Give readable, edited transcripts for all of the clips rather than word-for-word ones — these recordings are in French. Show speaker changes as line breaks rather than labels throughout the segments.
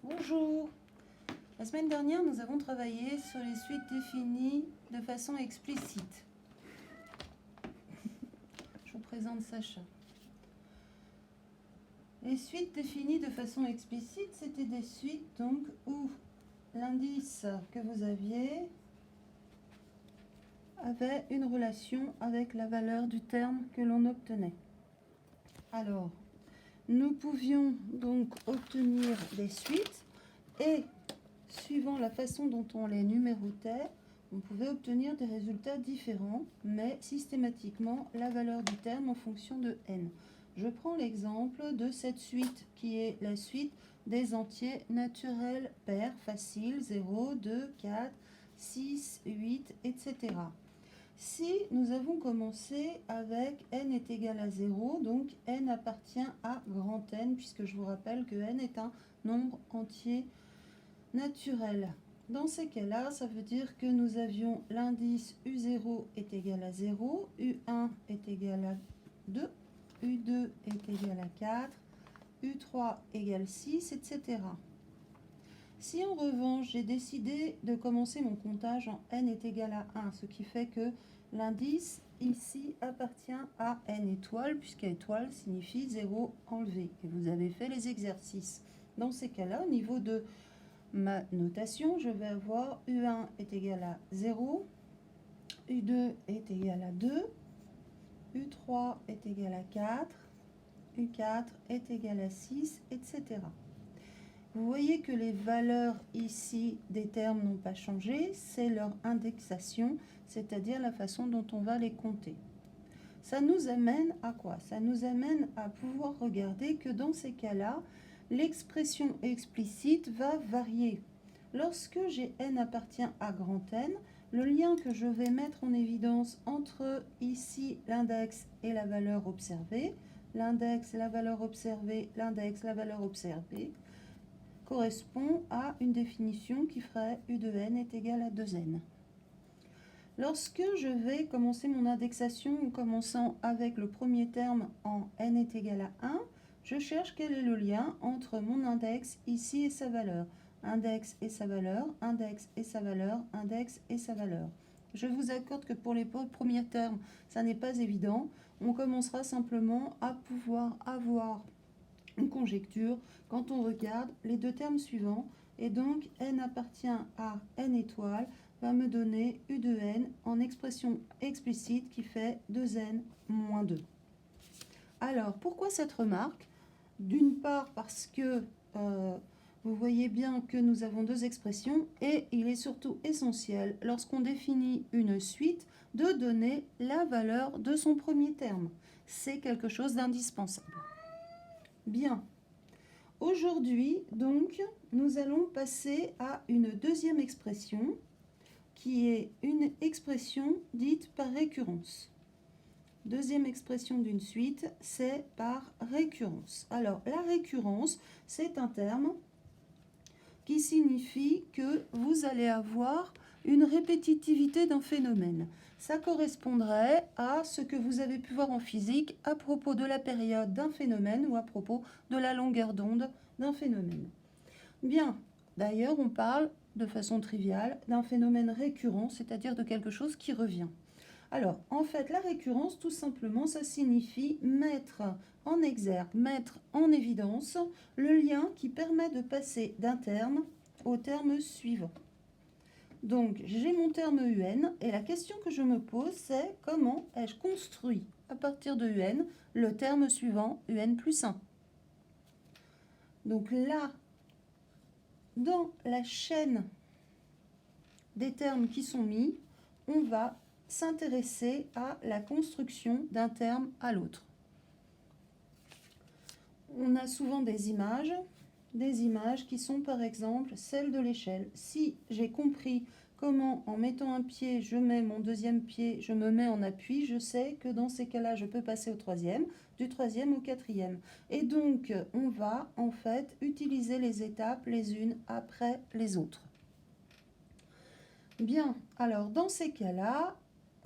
Bonjour. La semaine dernière, nous avons travaillé sur les suites définies de façon explicite. Je vous présente Sacha. Les suites définies de façon explicite, c'était des suites donc où l'indice que vous aviez avait une relation avec la valeur du terme que l'on obtenait. Alors, nous pouvions donc obtenir des suites et suivant la façon dont on les numérotait, on pouvait obtenir des résultats différents, mais systématiquement la valeur du terme en fonction de n. Je prends l'exemple de cette suite qui est la suite des entiers naturels pairs faciles 0, 2, 4, 6, 8, etc. Si nous avons commencé avec n est égal à 0, donc n appartient à grand N, puisque je vous rappelle que n est un nombre entier naturel. Dans ces cas-là, ça veut dire que nous avions l'indice U0 est égal à 0, U1 est égal à 2, U2 est égal à 4, U3 égale 6, etc. Si en revanche, j'ai décidé de commencer mon comptage en n est égal à 1, ce qui fait que l'indice ici appartient à n étoile, puisque étoile signifie 0 enlevé. Et vous avez fait les exercices. Dans ces cas-là, au niveau de ma notation, je vais avoir U1 est égal à 0, U2 est égal à 2, U3 est égal à 4, U4 est égal à 6, etc. Vous voyez que les valeurs ici des termes n'ont pas changé, c'est leur indexation, c'est-à-dire la façon dont on va les compter. Ça nous amène à quoi? Ça nous amène à pouvoir regarder que dans ces cas-là, l'expression explicite va varier. Lorsque j'ai n appartient à grand N, le lien que je vais mettre en évidence entre ici l'index et la valeur observée, l'index, la valeur observée, l'index, la valeur observée, correspond à une définition qui ferait U de n est égal à 2n. Lorsque je vais commencer mon indexation en commençant avec le premier terme en n est égal à 1, je cherche quel est le lien entre mon index ici et sa valeur. Index et sa valeur, index et sa valeur, index et sa valeur. Je vous accorde que pour les premiers termes, ça n'est pas évident. On commencera simplement à pouvoir avoir une conjecture quand on regarde les deux termes suivants. Et donc, n appartient à n étoile va me donner U de n en expression explicite qui fait 2n moins 2. Alors, pourquoi cette remarque? D'une part parce que vous voyez bien que nous avons deux expressions et il est surtout essentiel lorsqu'on définit une suite de donner la valeur de son premier terme. C'est quelque chose d'indispensable. Bien. Aujourd'hui, donc, nous allons passer à une deuxième expression qui est une expression dite par récurrence. Deuxième expression d'une suite, c'est par récurrence. Alors, la récurrence, c'est un terme qui signifie que vous allez avoir une répétitivité d'un phénomène. Ça correspondrait à ce que vous avez pu voir en physique à propos de la période d'un phénomène ou à propos de la longueur d'onde d'un phénomène. Bien, d'ailleurs, on parle de façon triviale d'un phénomène récurrent, c'est-à-dire de quelque chose qui revient. Alors, en fait, la récurrence, tout simplement, ça signifie mettre en exergue, mettre en évidence le lien qui permet de passer d'un terme au terme suivant. Donc, j'ai mon terme UN et la question que je me pose, c'est comment ai-je construit à partir de UN le terme suivant, UN plus 1. Donc là, dans la chaîne des termes qui sont mis, on va s'intéresser à la construction d'un terme à l'autre. On a souvent des images qui sont par exemple celles de l'échelle. Si j'ai compris comment en mettant un pied, je mets mon deuxième pied, je me mets en appui, je sais que dans ces cas-là, je peux passer au troisième, du troisième au quatrième. Et donc, on va en fait utiliser les étapes les unes après les autres. Bien, alors dans ces cas-là,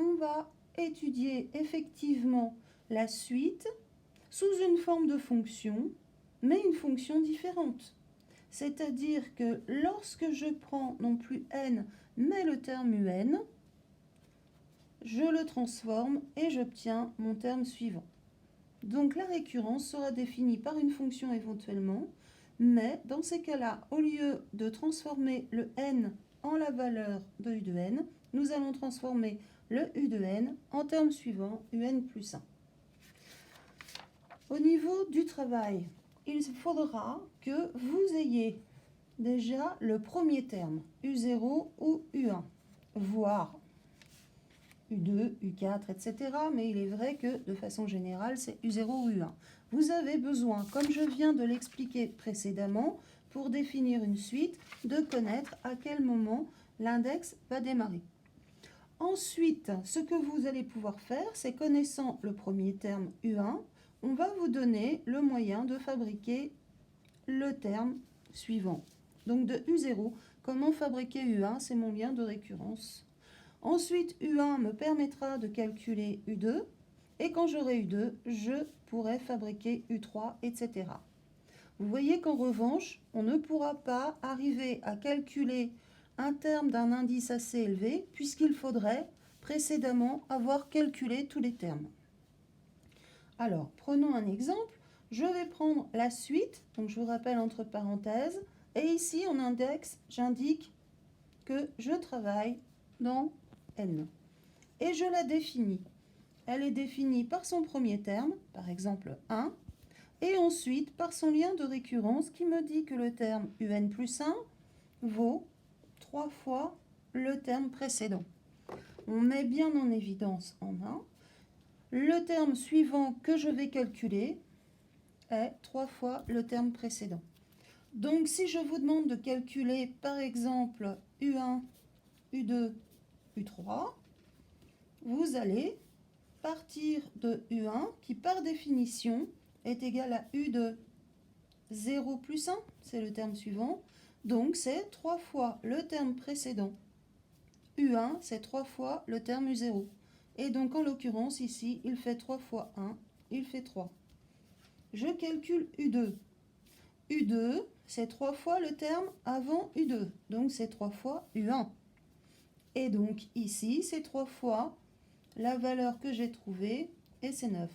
on va étudier effectivement la suite sous une forme de fonction, mais une fonction différente. C'est-à-dire que lorsque je prends non plus n, mais le terme un, je le transforme et j'obtiens mon terme suivant. Donc la récurrence sera définie par une fonction éventuellement, mais dans ces cas-là, au lieu de transformer le n en la valeur de u de n, nous allons transformer le u de n en terme suivant, un plus 1. Au niveau du travail, il faudra que vous ayez déjà le premier terme, u0 ou u1, voire U2, U4, etc. Mais il est vrai que de façon générale, c'est U0 ou U1. Vous avez besoin, comme je viens de l'expliquer précédemment, pour définir une suite, de connaître à quel moment l'index va démarrer. Ensuite, ce que vous allez pouvoir faire, c'est connaissant le premier terme U1, on va vous donner le moyen de fabriquer le terme suivant. Donc de U0, comment fabriquer U1, c'est mon lien de récurrence. Ensuite, U1 me permettra de calculer U2, et quand j'aurai U2, je pourrai fabriquer U3, etc. Vous voyez qu'en revanche, on ne pourra pas arriver à calculer un terme d'un indice assez élevé, puisqu'il faudrait précédemment avoir calculé tous les termes. Alors, prenons un exemple. Je vais prendre la suite, donc je vous rappelle entre parenthèses, et ici en index, j'indique que je travaille dans n. Et je la définis. Elle est définie par son premier terme, par exemple 1, et ensuite par son lien de récurrence qui me dit que le terme un plus 1 vaut 3 fois le terme précédent. On met bien en évidence en 1. Le terme suivant que je vais calculer est 3 fois le terme précédent. Donc si je vous demande de calculer par exemple U1, U2, U3, vous allez partir de U1 qui par définition est égal à U de 0 plus 1, c'est le terme suivant, donc c'est 3 fois le terme précédent. U1, c'est 3 fois le terme U0. Et donc en l'occurrence ici, il fait 3 fois 1, il fait 3. Je calcule U2. U2, c'est 3 fois le terme avant U2, donc c'est 3 fois U1. Et donc ici, c'est 3 fois la valeur que j'ai trouvée, et c'est 9.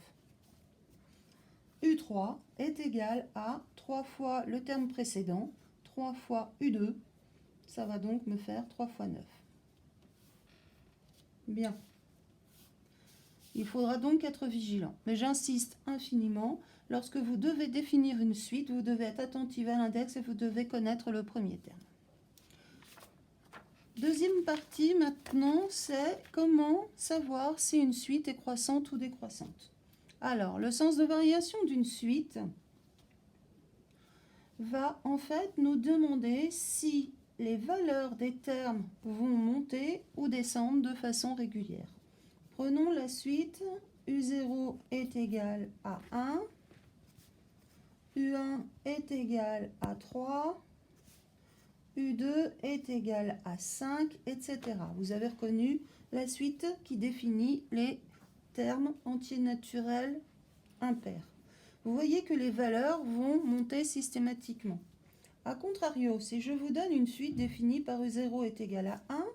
U3 est égal à 3 fois le terme précédent, 3 fois U2, ça va donc me faire 3 fois 9. Bien. Il faudra donc être vigilant. Mais j'insiste infiniment, lorsque vous devez définir une suite, vous devez être attentif à l'index et vous devez connaître le premier terme. Deuxième partie maintenant, c'est comment savoir si une suite est croissante ou décroissante. Alors, le sens de variation d'une suite va en fait nous demander si les valeurs des termes vont monter ou descendre de façon régulière. Prenons la suite. U0 est égal à 1. U1 est égal à 3. U2 est égal à 5, etc. Vous avez reconnu la suite qui définit les termes entiers naturels impairs. Vous voyez que les valeurs vont monter systématiquement. A contrario, si je vous donne une suite définie par U0 est égal à 1,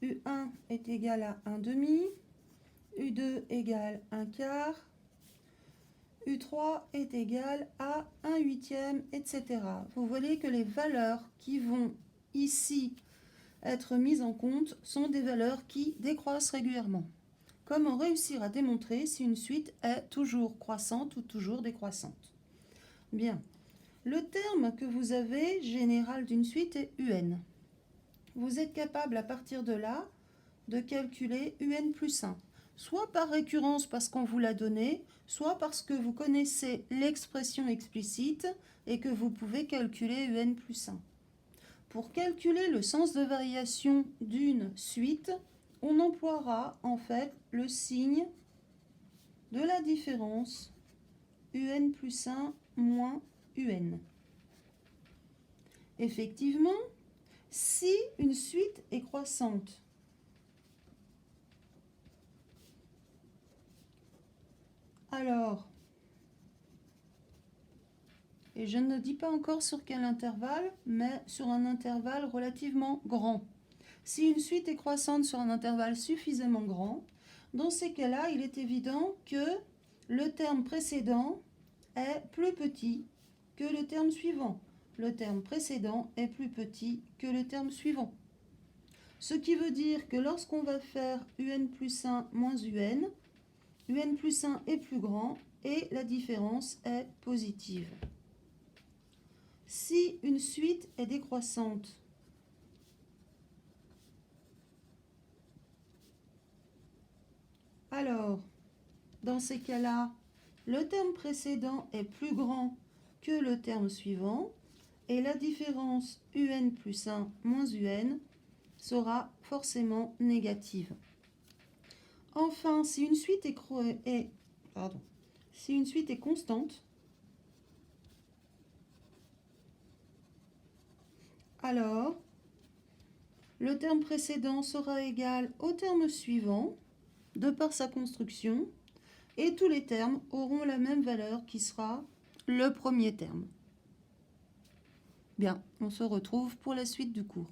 U1 est égal à 1 demi, U2 égale 1 quart, U3 est égal à 1 huitième, etc. Vous voyez que les valeurs qui vont ici être mises en compte sont des valeurs qui décroissent régulièrement. Comment réussir à démontrer si une suite est toujours croissante ou toujours décroissante? Bien. Le terme que vous avez général d'une suite est UN. Vous êtes capable à partir de là de calculer UN plus 1. Soit par récurrence parce qu'on vous l'a donné, soit parce que vous connaissez l'expression explicite et que vous pouvez calculer UN plus 1. Pour calculer le sens de variation d'une suite, on emploiera en fait le signe de la différence UN plus 1 moins UN. Effectivement, si une suite est croissante, alors Et je ne dis pas encore sur quel intervalle, mais sur un intervalle relativement grand. Si une suite est croissante sur un intervalle suffisamment grand, dans ces cas-là, il est évident que le terme précédent est plus petit que le terme suivant. Le terme précédent est plus petit que le terme suivant. Ce qui veut dire que lorsqu'on va faire un plus 1 moins un plus 1 est plus grand et la différence est positive. Si une suite est décroissante, alors, dans ces cas-là, le terme précédent est plus grand que le terme suivant et la différence un plus 1 moins un sera forcément négative. Enfin, si une suite est constante, alors le terme précédent sera égal au terme suivant de par sa construction et tous les termes auront la même valeur qui sera le premier terme. Bien, on se retrouve pour la suite du cours.